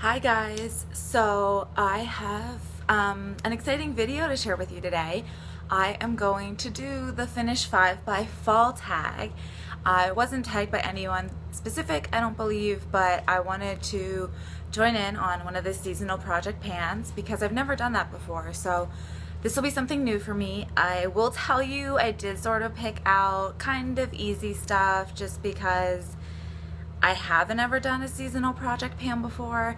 Hi guys, so I have an exciting video to share with you today. I am going to do the Finish 5 by Fall tag. I wasn't tagged by anyone specific, I don't believe, but I wanted to join in on one of the seasonal project pans because I've never done that before, so this will be something new for me. I will tell you I did sort of pick out kind of easy stuff just because I haven't ever done a seasonal project pan before,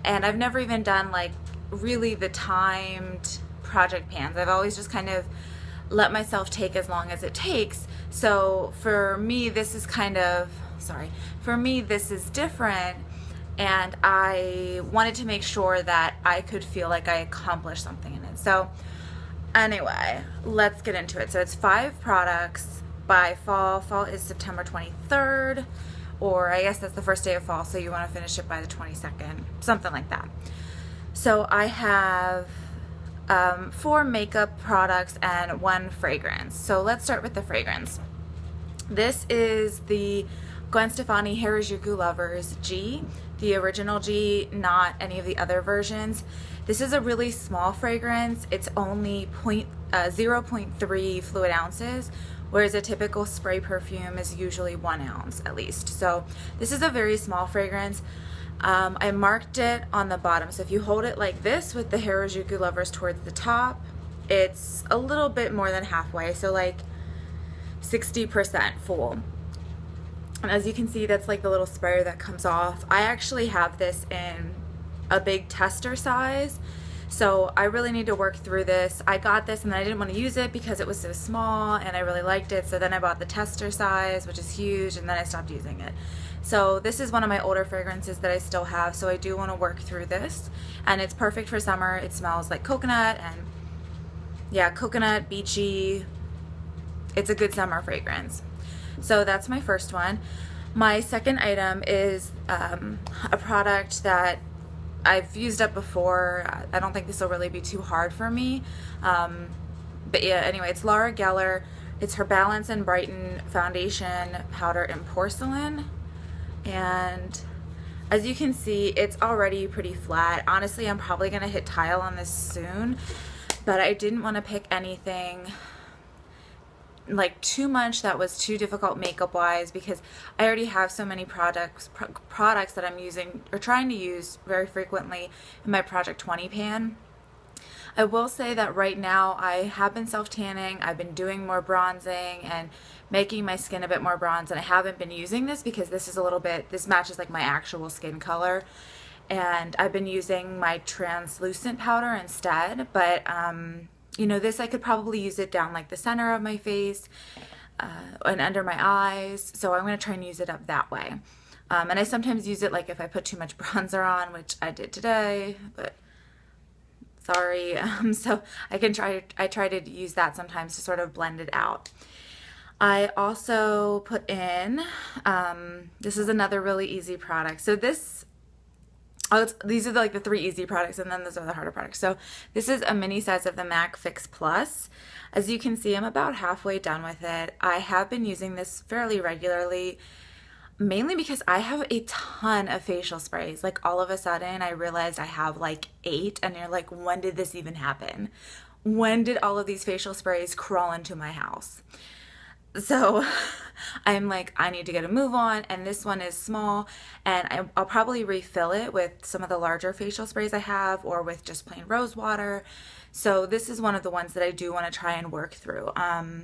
and I've never even done like really the timed project pans. I've always just kind of let myself take as long as it takes. So for me this is different, and I wanted to make sure that I could feel like I accomplished something in it. So anyway, let's get into it. So it's 5 products by fall. Fall is September 23rd, or I guess that's the first day of fall, so you want to finish it by the 22nd, something like that. So I have 4 makeup products and 1 fragrance. So let's start with the fragrance. This is the Gwen Stefani Harajuku Lovers G, the original G, not any of the other versions. This is a really small fragrance. It's only 0.3 fluid ounces, whereas a typical spray perfume is usually 1 ounce at least. So this is a very small fragrance. I marked it on the bottom. So if you hold it like this with the Harajuku Lovers towards the top, it's a little bit more than halfway, so like 60% full. And as you can see, that's like the little sprayer that comes off. I actually have this in a big tester size, so I really need to work through this. I got this and then I didn't want to use it because it was so small and I really liked it, so then I bought the tester size, which is huge, and then I stopped using it. So this is one of my older fragrances that I still have, so I do want to work through this, and it's perfect for summer. It smells like coconut, and yeah, coconut, beachy. It's a good summer fragrance. So that's my first one. My second item is a product that I've used up before. I don't think this will really be too hard for me. But yeah, anyway, it's Laura Geller. It's her Balance and Brighten Foundation Powder in Porcelain. And as you can see, it's already pretty flat. Honestly, I'm probably gonna hit tile on this soon, but I didn't want to pick anything like too much that was too difficult makeup wise, because I already have so many products that I'm using or trying to use very frequently in my Project 20 pan. I will say that right now I have been self-tanning. I've been doing more bronzing and making my skin a bit more bronze, and I haven't been using this because this matches like my actual skin color, and I've been using my translucent powder instead. But you know, this I could probably use it down like the center of my face and under my eyes, so I'm going to try and use it up that way. And I sometimes use it like if I put too much bronzer on, which I did today, but sorry. So I try to use that sometimes to sort of blend it out. I also put in, this is another really easy product. So these are like the 3 easy products, and then those are the harder products. So this is a mini size of the MAC Fix Plus. As you can see, I'm about halfway done with it. I have been using this fairly regularly, mainly because I have a ton of facial sprays. Like all of a sudden I realized I have like 8, and you're like, when did this even happen? When did all of these facial sprays crawl into my house? So I'm like, I need to get a move on, and this one is small, and I'll probably refill it with some of the larger facial sprays I have, or with just plain rose water. So this is one of the ones that I do want to try and work through. I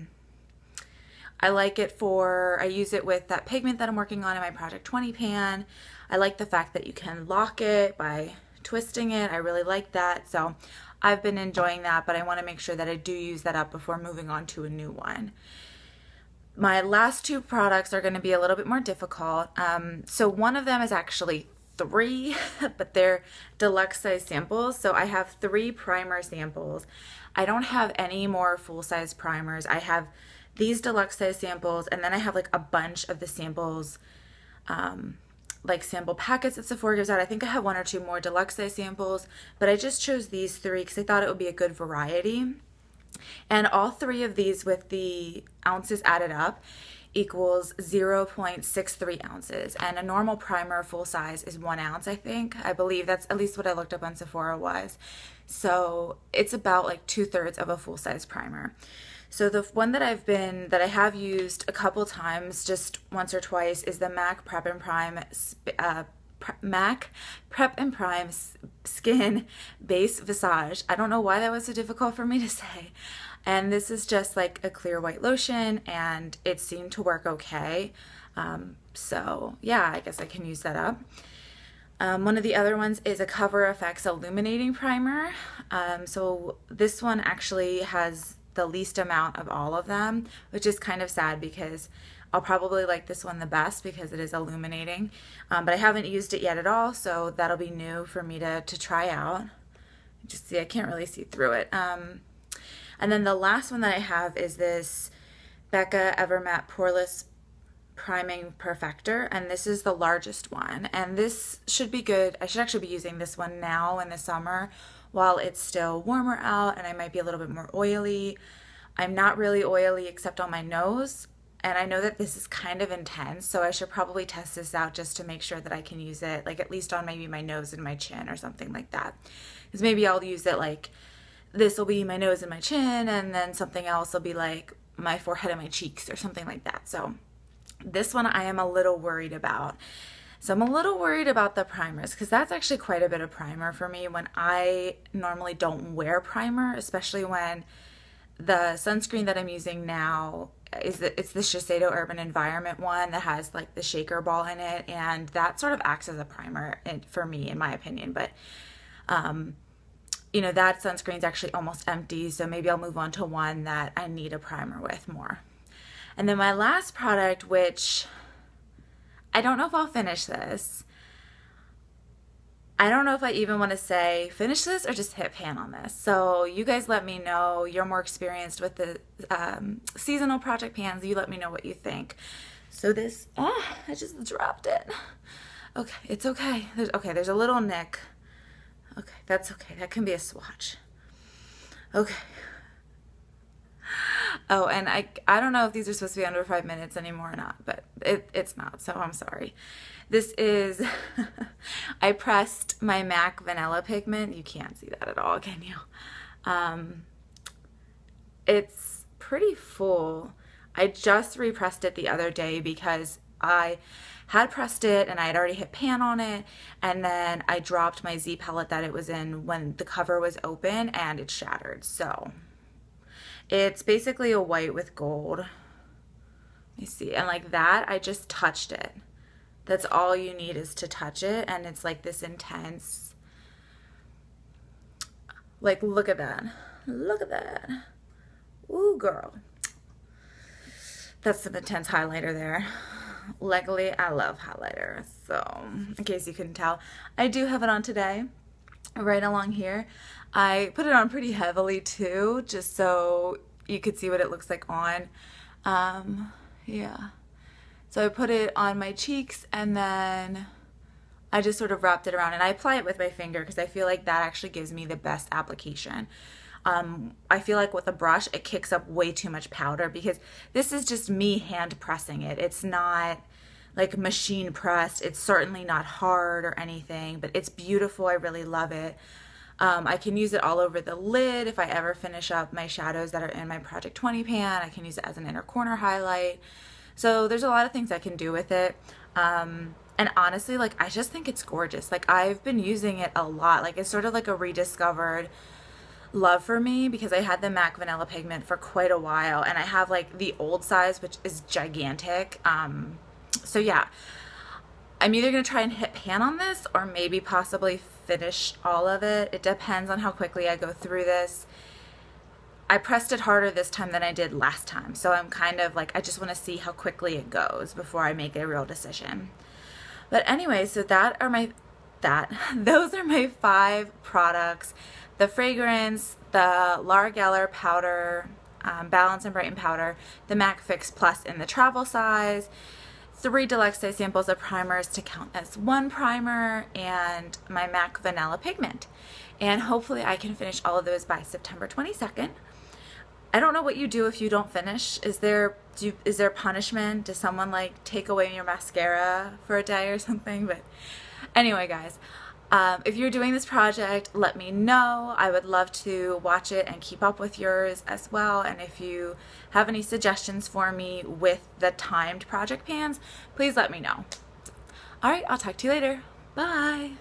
like it I use it with that pigment that I'm working on in my Project 20 pan. I like the fact that you can lock it by twisting it. I really like that. So I've been enjoying that, but I want to make sure that I do use that up before moving on to a new one. My last 2 products are going to be a little bit more difficult. So one of them is actually 3, but they're deluxe size samples. So I have 3 primer samples. I don't have any more full-size primers. I have these deluxe size samples, and then I have like a bunch of the samples, like sample packets that Sephora gives out. I think I have 1 or 2 more deluxe size samples, but I just chose these 3 because I thought it would be a good variety. And all 3 of these, with the ounces added up, equals 0.63 ounces. And a normal primer full size is 1 ounce, I think. I believe that's at least what I looked up on Sephora was. So it's about like 2/3 of a full size primer. So the one that I have used a couple times, just once or twice, is the MAC Prep and Prime MAC Prep and Prime Skin Base Visage. I don't know why that was so difficult for me to say. And this is just like a clear white lotion, and it seemed to work okay. So yeah, I guess I can use that up. One of the other ones is a Cover FX Illuminating Primer. So this one actually has the least amount of all of them, which is kind of sad because I'll probably like this one the best because it is illuminating. But I haven't used it yet at all, so that'll be new for me to try out. Just see, I can't really see through it. And then the last one that I have is this Becca Evermatte Poreless Priming Perfector, and this is the largest one. And this should be good. I should actually be using this one now in the summer while it's still warmer out and I might be a little bit more oily. I'm not really oily except on my nose, and I know that this is kind of intense, so I should probably test this out just to make sure that I can use it, like at least on maybe my nose and my chin or something like that. Because maybe I'll use it like, this will be my nose and my chin, and then something else will be like my forehead and my cheeks or something like that. So this one I am a little worried about. So I'm a little worried about the primers because that's actually quite a bit of primer for me when I normally don't wear primer, especially when the sunscreen that I'm using now it's the Shiseido Urban Environment one that has like the shaker ball in it, and that sort of acts as a primer for me, in my opinion. But you know, that sunscreen's actually almost empty, so maybe I'll move on to one that I need a primer with more. And then my last product, which I don't know if I'll finish this. I don't know if I even want to say finish this or just hit pan on this. So you guys let me know. You're more experienced with the seasonal project pans. You let me know what you think. So this, I just dropped it. Okay, it's okay. There's a little nick. Okay, that's okay. That can be a swatch. Okay. Oh, and I don't know if these are supposed to be under 5 minutes anymore or not, but it's not, so I'm sorry. This is, I pressed my MAC Vanilla Pigment. You can't see that at all, can you? It's pretty full. I just repressed it the other day because I had pressed it and I had already hit pan on it, and then I dropped my Z palette that it was in when the cover was open and it shattered. So it's basically a white with gold. Let me see. And like that, I just touched it. That's all you need is to touch it, and it's like this intense. Like, look at that. Look at that. Ooh, girl. That's some intense highlighter there. Luckily, I love highlighter. So, in case you couldn't tell, I do have it on today. Right along here. I put it on pretty heavily too, just so you could see what it looks like on. Yeah. So I put it on my cheeks, and then I just sort of wrapped it around, and I apply it with my finger because I feel like that actually gives me the best application. I feel like with a brush, it kicks up way too much powder because this is just me hand pressing it. It's not like machine pressed. It's certainly not hard or anything, but it's beautiful. I really love it. I can use it all over the lid if I ever finish up my shadows that are in my Project 20 pan. I can use it as an inner corner highlight. So there's a lot of things I can do with it. And honestly, like, I just think it's gorgeous. Like, I've been using it a lot. Like, it's sort of like a rediscovered love for me because I had the MAC Vanilla Pigment for quite a while, and I have like the old size, which is gigantic. So yeah, I'm either going to try and hit pan on this or maybe possibly finish all of it. It depends on how quickly I go through this. I pressed it harder this time than I did last time, so I'm kind of like, I just want to see how quickly it goes before I make a real decision. But anyway, so those are my 5 products. The fragrance, the Laura Geller powder, Balance and Brighten powder, the MAC Fix Plus in the travel size, 3 deluxe size samples of primers to count as 1 primer, and my MAC Vanilla Pigment. And hopefully I can finish all of those by September 22nd. I don't know what you do if you don't finish. Is there punishment? Does someone like take away your mascara for a day or something? But anyway, guys, if you're doing this project, let me know. I would love to watch it and keep up with yours as well. And if you have any suggestions for me with the timed project pans, please let me know. All right, I'll talk to you later. Bye.